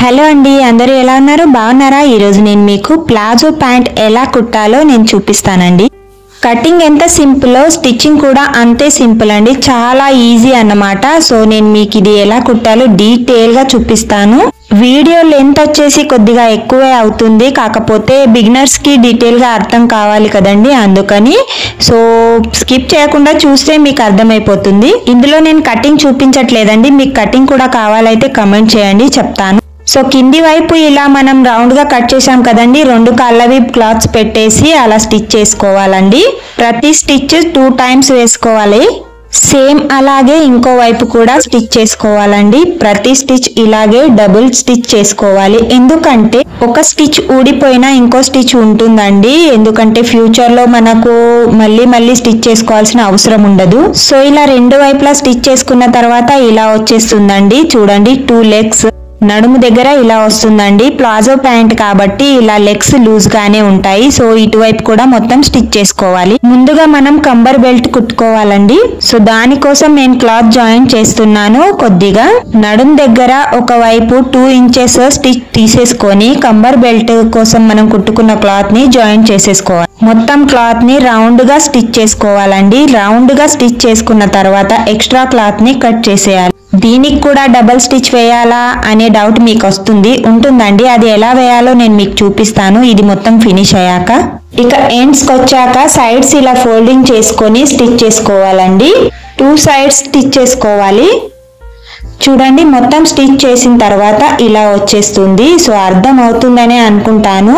Hello అండి, అందరూ ఎలా ఉన్నారు? బాగున్నారా? ఈ రోజు నేను మీకు ప్లాజో ప్యాంట్ ఎలా కుట్టాలో నేను చూపిస్తానండి. కటింగ్ ఎంత సింపుల్లో స్టిచ్చింగ్ కూడా అంతే సింపుల్ అండి, చాలా ఈజీ అన్నమాట. సో నేను మీకు ఇది ఎలా కుట్టాలో డీటెయిల్ గా చూపిస్తాను. వీడియో లెంత్ వచ్చేసి కొద్దిగా ఎక్కువే అవుతుంది, కాకపోతే బిగినర్స్ కి డీటెయిల్ గా అర్థం కావాలి కదండి, అందుకని సో స్కిప్ చేయకుండా చూస్తే మీకు అర్థమైపోతుంది. ఇందులో నేను కటింగ్ చూపించట్లేదండి, మీకు కటింగ్ కూడా కావాలైతే కమెంట్ చేయండి, చెప్తాను. సో కింది వైపు ఇలా మనం రౌండ్ గా కట్ చేసాం కదండి, రెండు కాళ్ళవి క్లాత్స్ పెట్టేసి అలా స్టిచ్ చేసుకోవాలండి. ప్రతి స్టిచ్ 2 టైమ్స్ వేసుకోవాలి. సేమ్ అలాగే ఇంకో వైపు కూడా స్టిచ్ చేసుకోవాలండి. ప్రతి స్టిచ్ ఇలాగే డబుల్ స్టిచ్ చేసుకోవాలి, ఎందుకంటే ఒక స్టిచ్ ఊడిపోయినా ఇంకో స్టిచ్ ఉంటుందండి. ఎందుకంటే ఫ్యూచర్ లో మనకు మళ్ళీ స్టిచ్ చేసుకోవాల్సిన అవసరం ఉండదు. సో ఇలా రెండు వైపులా స్టిచ్ చేసుకున్న తర్వాత ఇలా వచ్చేస్తుందండి. చూడండి, 2 లెగ్స్ నడుము దగ్గర ఇలా వస్తుందండి. ప్లాజో ప్యాంట్ కాబట్టి ఇలా లెగ్స్ లూజ్ గానే ఉంటాయి. సో ఇటువైపు కూడా మొత్తం స్టిచ్ చేసుకోవాలి. ముందుగా మనం కంబర్ బెల్ట్ కుట్టుకోవాలండి. సో దానికోసం నేను క్లాత్ జాయిన్ చేస్తున్నాను. కొద్దిగా నడుము దగ్గర ఒకవైపు 2 ఇంచెస్ స్టిచ్ తీసేసుకొని కంబర్ బెల్ట్ కోసం మనం కుట్టుకున్న క్లాత్ ని జాయిన్ చేసేసుకోవాలి. మొత్తం క్లాత్ ని రౌండ్ గా స్టిచ్ చేసుకోవాలండి. రౌండ్ గా స్టిచ్ చేసుకున్న తర్వాత ఎక్స్ట్రా క్లాత్ ని కట్ చేసేయాలి. దీనికి కూడా డబల్ స్టిచ్ వేయాలా అనే డౌట్ మీకు ఉంటుందండి. అది ఎలా వేయాలో నేను మీకు చూపిస్తాను, ఇది మొత్తం ఫినిష్ అయ్యాక. ఇక ఎండ్స్ వచ్చాక సైడ్స్ ఇలా ఫోల్డింగ్ చేసుకొని స్టిచ్ చేసుకోవాలండి. 2 సైడ్స్ స్టిచ్ చేసుకోవాలి. చూడండి, మొత్తం స్టిచ్ చేసిన తర్వాత ఇలా వచ్చేస్తుంది. సో అర్థం అవుతుందనే అనుకుంటాను.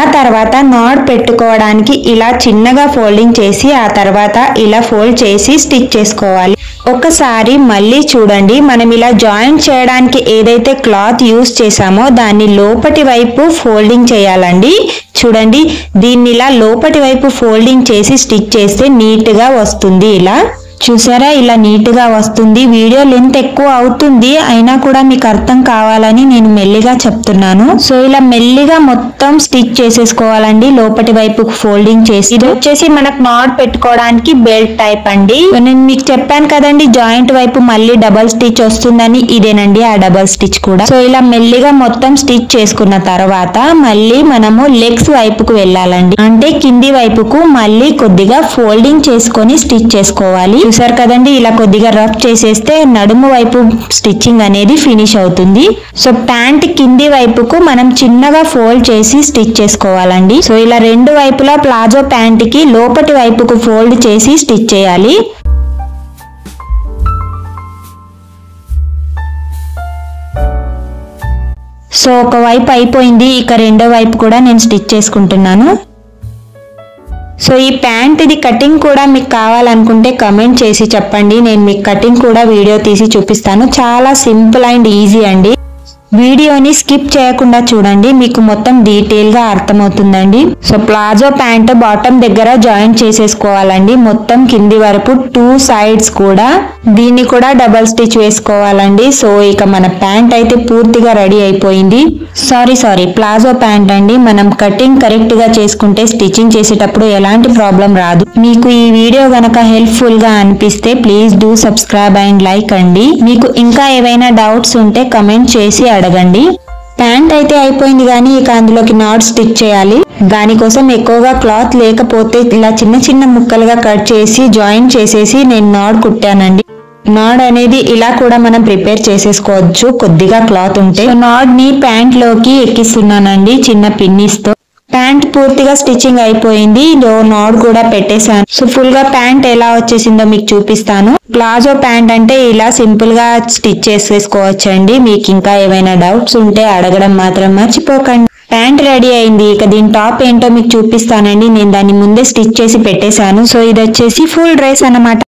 ఆ తర్వాత నాట్ పెట్టుకోవడానికి ఇలా చిన్నగా ఫోల్డింగ్ చేసి ఆ తర్వాత ఇలా ఫోల్డ్ చేసి స్టిచ్ చేసుకోవాలి. ఒకసారి మళ్ళీ చూడండి, మనం ఇలా జాయింట్ చేయడానికి ఏదైతే క్లాత్ యూస్ చేసామో దాన్ని లోపటి వైపు ఫోల్డింగ్ చేయాలండి. చూడండి, దీన్ని ఇలా లోపటి వైపు ఫోల్డింగ్ చేసి స్టిచ్ చేస్తే నీట్ గా వస్తుంది. ఇలా చూసారా, ఇలా నీట్ గా వస్తుంది. వీడియో లెంత్ ఎక్కువ అవుతుంది, అయినా కూడా మీకు అర్థం కావాలని నేను మెల్లిగా చెప్తున్నాను. సో ఇలా మెల్లిగా మొత్తం స్టిచ్ చేసేసుకోవాలండి, లోపటి వైపు ఫోల్డింగ్ చేసి. ఇది వచ్చేసి మనకు నాట్ పెట్టుకోవడానికి బెల్ట్ టైప్ అండి. నేను మీకు చెప్పాను కదండి, జాయింట్ వైపు మళ్ళీ డబల్ స్టిచ్ వస్తుందని, ఇదేనండి ఆ డబల్ స్టిచ్ కూడా. సో ఇలా మెల్లిగా మొత్తం స్టిచ్ చేసుకున్న తర్వాత మళ్ళీ మనము లెగ్స్ వైపుకు వెళ్ళాలండి. అంటే కింది వైపుకు మళ్ళీ కొద్దిగా ఫోల్డింగ్ చేసుకొని స్టిచ్ చేసుకోవాలి. చూసారు కదండి, ఇలా కొద్దిగా రఫ్ చేసేస్తే నడుము వైపు స్టిచ్చింగ్ అనేది ఫినిష్ అవుతుంది. సో ప్యాంట్ కింది వైపుకు మనం చిన్నగా ఫోల్డ్ చేసి స్టిచ్ చేసుకోవాలండి. సో ఇలా రెండు వైపులా ప్లాజో ప్యాంట్ కి లోపటి వైపుకు ఫోల్డ్ చేసి స్టిచ్ చేయాలి. సో ఒక వైపు అయిపోయింది, ఇక రెండో వైపు కూడా నేను స్టిచ్ చేసుకుంటున్నాను. సో ఈ ప్యాంట్ ఇది కటింగ్ కూడా మీకు కావాలనుకుంటే కమెంట్ చేసి చెప్పండి, నేను మీకు కటింగ్ కూడా వీడియో తీసి చూపిస్తాను. చాలా సింపుల్ అండ్ ఈజీ అండి. వీడియోని స్కిప్ చేయకుండా చూడండి, మీకు మొత్తం డీటెయిల్ గా అర్థమవుతుందండి. సో ప్లాజో ప్యాంట్ బాటమ్ దగ్గర జాయిన్ చేసేసుకోవాలండి, మొత్తం కింది వరకు 2 సైడ్స్ కూడా. దీన్ని కూడా డబల్ స్టిచ్ వేసుకోవాలండి. సో ఇక మన ప్యాంట్ అయితే పూర్తిగా రెడీ అయిపోయింది. సారీ ప్లాజో ప్యాంట్ అండి. మనం కటింగ్ కరెక్ట్ గా చేసుకుంటే స్టిచ్చింగ్ చేసేటప్పుడు ఎలాంటి ప్రాబ్లం రాదు. మీకు ఈ వీడియో గనక హెల్ప్ఫుల్ గా అనిపిస్తే please do subscribe and like అండి. మీకు ఇంకా ఏవైనా డౌట్స్ ఉంటే కమెంట్ చేసి అడగండి. ప్యాంట్ అయితే అయిపోయింది, కానీ ఇక అందులోకి నాట్ స్టిచ్ చేయాలి. దానికోసం ఎక్కువగా క్లాత్ లేకపోతే ఇలా చిన్న ముక్కలుగా కట్ చేసి జాయిన్ చేసేసి నేను నాట్ కుట్టానండి. నాడ్ అనేది ఇలా కూడా మనం ప్రిపేర్ చేసేసుకోవచ్చు, కొద్దిగా క్లాత్ ఉంటే. నాడ్ ని ప్యాంట్ లోకి ఎక్కిస్తున్నానండి చిన్న పిన్నిస్ తో. ప్యాంట్ పూర్తిగా స్టిచ్చింగ్ అయిపోయింది, నాడ్ కూడా పెట్టేశాను. సో ఫుల్ గా ప్యాంట్ ఎలా వచ్చేసిందో మీకు చూపిస్తాను. ప్లాజో ప్యాంట్ అంటే ఇలా సింపుల్ గా స్టిచ్ చేసేసుకోవచ్చండి. మీకు ఇంకా ఏమైనా డౌట్స్ ఉంటే అడగడం మాత్రం మర్చిపోకండి. ప్యాంట్ రెడీ అయింది, ఇక దీని టాప్ ఏంటో మీకు చూపిస్తానండి. నేను దాన్ని ముందే స్టిచ్ చేసి పెట్టేశాను. సో ఇది వచ్చేసి ఫుల్ డ్రెస్ అన్నమాట.